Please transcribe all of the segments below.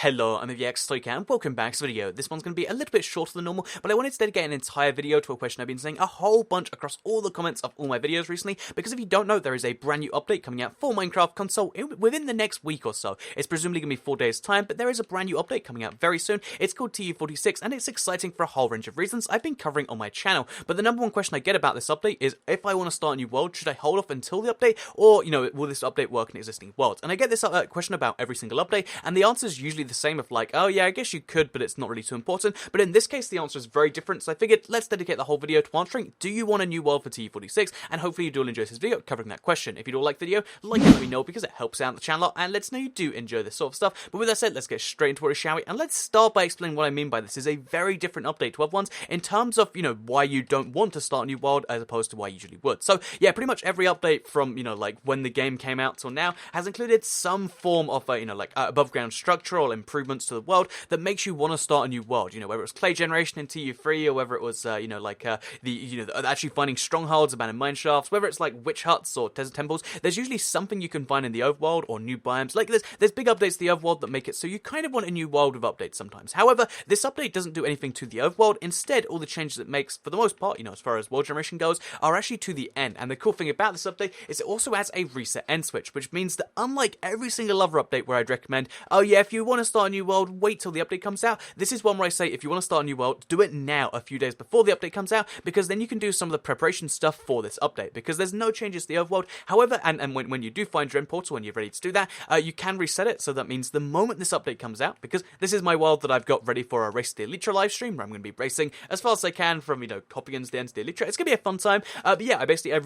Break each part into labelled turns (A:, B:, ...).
A: Hello, I'm TU46 and welcome back to the video. This one's going to be a little bit shorter than normal, but I wanted to dedicate an entire video to a question I've been saying a whole bunch across all the comments of all my videos recently, because if you don't know, there is a brand new update coming out for Minecraft console within the next week or so. It's presumably going to be 4 days time, but there is a brand new update coming out very soon. It's called TU46 and it's exciting for a whole range of reasons I've been covering on my channel. But the number one question I get about this update is, if I want to start a new world, should I hold off until the update, or, will this update work in existing worlds? And I get this question about every single update, and the answer is usually the same of like, oh yeah, I guess you could, but it's not really too important. But in this case, the answer is very different, so I figured let's dedicate the whole video to answering, do you want a new world for TU46? And hopefully you do enjoy this video covering that question. If you do like the video, like it, let me know, because it helps out the channel, and lets know you do enjoy this sort of stuff. But with that said, let's get straight into it, shall we? And let's start by explaining what I mean by this is a very different update to other ones, in terms of, why you don't want to start a new world, as opposed to why you usually would. So yeah, pretty much every update from, like when the game came out till now, has included some form of, above ground structural improvements to the world that makes you want to start a new world, whether it was clay generation in TU3, or whether it was, actually finding strongholds, abandoned mine shafts, whether it's like witch huts or desert temples. There's usually something you can find in the overworld, or new biomes. Like there's big updates to the overworld that make it so you kind of want a new world with updates sometimes. However, this update doesn't do anything to the overworld. Instead, all the changes it makes, for the most part, as far as world generation goes, are actually to the end. And the cool thing about this update is it also adds a reset end switch, which means that unlike every single other update where I'd recommend, oh yeah, if you want to start a new world, wait till the update comes out, this is one where I say, if you want to start a new world, do it now, a few days before the update comes out, because then you can do some of the preparation stuff for this update, because there's no changes to the overworld. However, and when you do find your end portal, when you're ready to do that, you can reset it. So that means the moment this update comes out, because this is my world that I've got ready for a Race to the Elytra live stream, where I'm going to be racing as fast as I can from, hopping into the end of the Elytra. It's going to be a fun time. But yeah,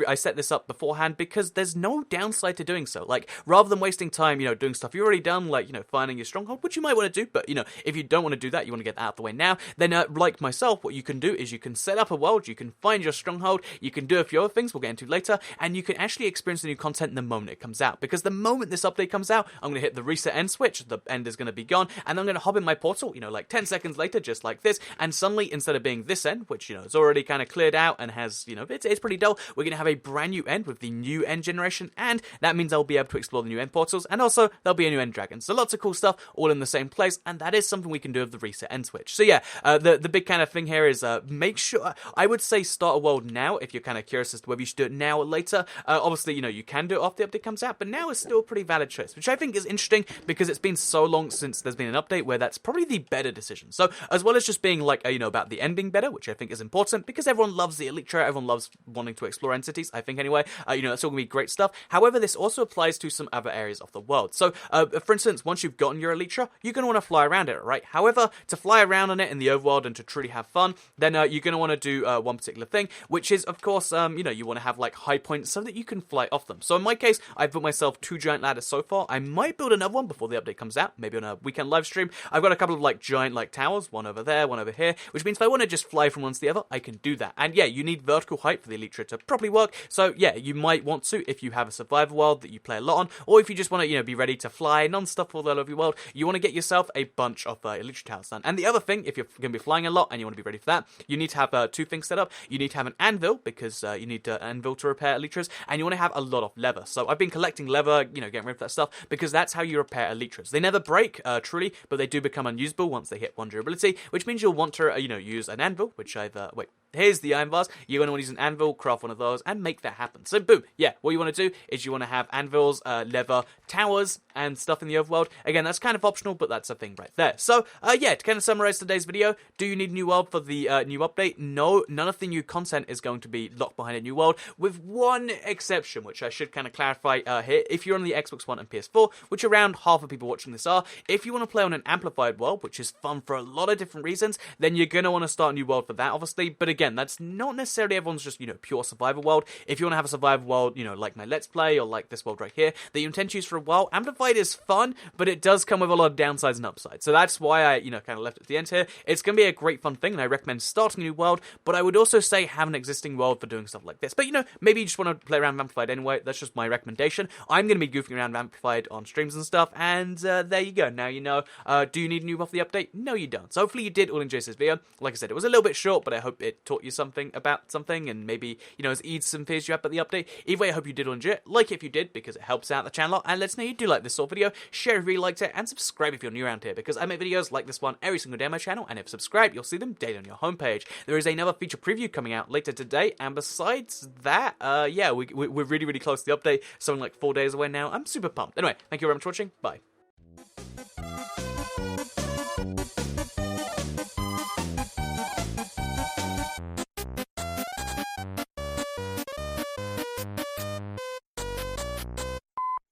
A: I set this up beforehand because there's no downside to doing so. Like, rather than wasting time, doing stuff you've already done, like, finding your stronghold, which you might want to do, but, if you don't want to do that, you want to get that out of the way now, then, like myself, what you can do is you can set up a world, you can find your stronghold, you can do a few other things we'll get into later, and you can actually experience the new content the moment it comes out. Because the moment this update comes out, I'm going to hit the reset end switch, the end is going to be gone, and I'm going to hop in my portal, like 10 seconds later, just like this, and suddenly, instead of being this end, which, is already kind of cleared out and has, it's pretty dull, we're going to have a brand new end with the new end generation, and that means I'll be able to explore the new end portals, and also there'll be a new end dragon. So lots of cool stuff all in the same place, and that is something we can do with the reset end switch. So yeah, the big kind of thing here is make sure, I would say start a world now if you're kind of curious as to whether you should do it now or later. Obviously, you can do it after the update comes out, but now is still a pretty valid choice, which I think is interesting because it's been so long since there's been an update where that's probably the better decision. So as well as just being like, about the end being better, which I think is important because everyone loves the Elytra, everyone loves wanting to explore entities, I think anyway, that's all going to be great stuff. However, this also applies to some other areas of the world. So, for instance, once you've gotten your Elytra, you're going to want to fly around it, right? However, to fly around on it in the overworld and to truly have fun, then you're going to want to do one particular thing, which is, of course, you want to have like high points so that you can fly off them. So in my case, I've built myself 2 giant ladders so far. I might build another one before the update comes out, maybe on a weekend live stream. I've got a couple of like giant like towers, one over there, one over here, which means if I want to just fly from one to the other, I can do that. And yeah, you need vertical height for the Elytra to properly work. So yeah, you might want to, if you have a survival world that you play a lot on, or if you just want to, be ready to fly non-stop all over your world, you want to get yourself a bunch of Elytra towers done. And the other thing, if you're going to be flying a lot and you want to be ready for that, you need to have 2 things set up. You need to have an anvil, because you need an anvil to repair Elytras, and you want to have a lot of leather. So I've been collecting leather, getting rid of that stuff, because that's how you repair Elytras. They never break, truly, but they do become unusable once they hit 1 durability, which means you'll want to, use an anvil, which here's the iron bars. You're going to want to use an anvil, craft one of those, and make that happen. So boom, yeah, what you want to do is you want to have anvils, leather, towers, and stuff in the overworld. Again, that's kind of optional, but that's a thing right there. So, yeah, to kind of summarize today's video, do you need a new world for the new update? No, none of the new content is going to be locked behind a new world, with one exception, which I should kind of clarify here. If you're on the Xbox One and PS4, which around half of people watching this are, if you want to play on an amplified world, which is fun for a lot of different reasons, then you're going to want to start a new world for that, obviously. But again, that's not necessarily everyone's just, pure survival world. If you want to have a survival world, like my Let's Play, or like this world right here, that you intend to use for a while, amplified is fun, but it does come with a lot of downsides and upsides. So that's why I, kind of left it at the end here. It's going to be a great fun thing, and I recommend starting a new world, but I would also say have an existing world for doing stuff like this. But, maybe you just want to play around with amplified anyway. That's just my recommendation. I'm going to be goofing around with amplified on streams and stuff, and there you go. Now you know. Do you need a new buff for the update? No, you don't. So hopefully you did all enjoy this video. Like I said, it was a little bit short, but I hope it taught taught you something about something, and maybe, you know, has eased some fears you had about the update. Either way, I hope you did enjoy it. Like it if you did, because it helps out the channel, and let us know you do like this sort of video. Share if you really liked it, and subscribe if you're new around here, because I make videos like this one every single day on my channel, and if subscribed, you'll see them daily on your homepage. There is another feature preview coming out later today, and besides that, yeah, we're really, really close to the update, something like 4 days away now. I'm super pumped. Anyway, thank you very much for watching. Bye.